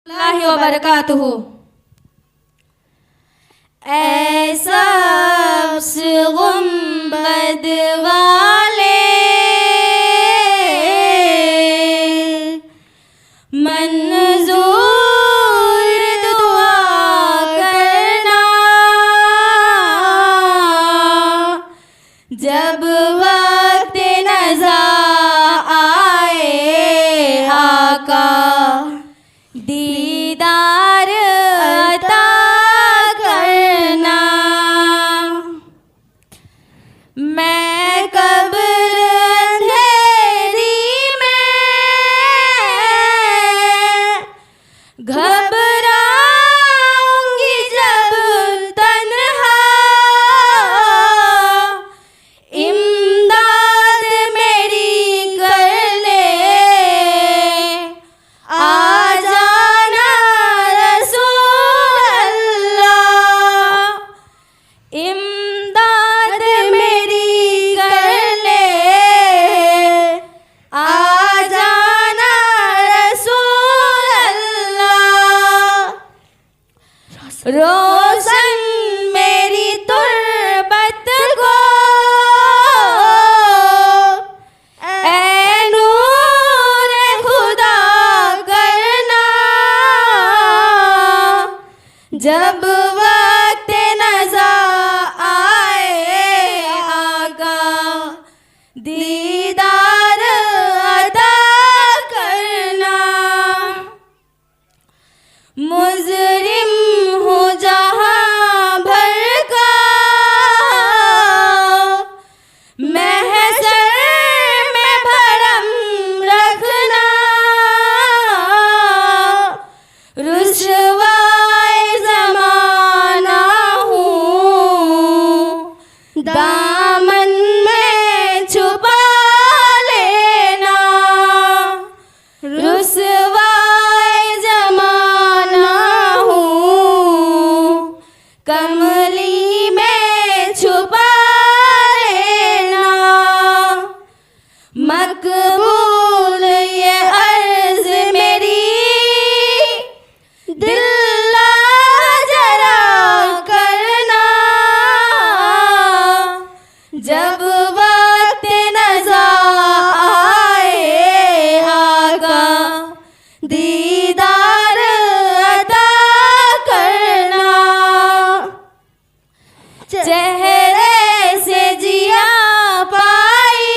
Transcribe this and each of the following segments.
अल्लाह व बरकातुहू। ऐसा गुंबद वाले मंजूर दुआ करना, जब वक्त नज़ा आए आका दीदार अता करना। मैं कब्र अंधेरी में घबराऊंगी जब तन्हा, इमदाद मेरी कर ले आ जाना रसूल अल्लाह, इमदाद मेरी कर ले आ जाना रसूल अल्लाह। रोशन मेरी तुर्बत को ऐ नूर खुदा करना, जब वक्त नज़ा आए आका दीदार अता करना। मुजरिम हूँ जहाँ भर का, महशर में भरम रखना, रुसवाए ज़माना हूँ दामन में छुपा लेना, रुसवाए ज़माना हूँ कमली में छुपा लेना। मकबूल ये अर्ज़ मेरी दिल्ला जरा करना, जब वक्त नज़ा आए आका दीदार अता करना। चेहरे से जिया पाई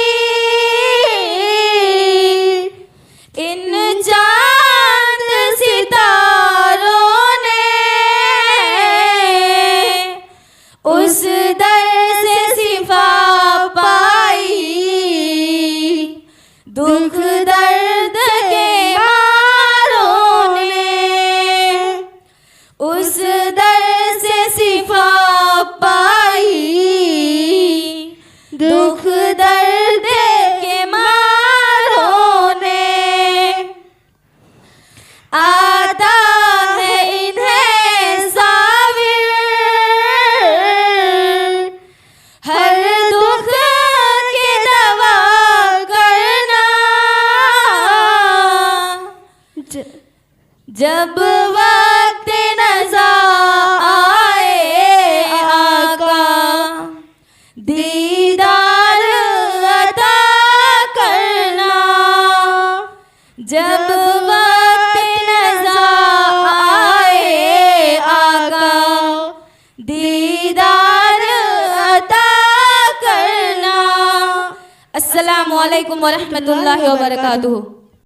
इन चांद सितारों ने, उस दर से शिफा पाई दुख दर्द के मारों ने, उस दर से शिफा पाई दुख दर्द के मारों ने। आता है इन्हें साविर हर दुख की दवा करना, जब वक्त नज़ा आए आका दीदार अता करना, जब वक्त नज़ा आए आका दीदार अता करना। अस्सलामु अलैकुम व रहमतुल्लाहि व बरकातुहू।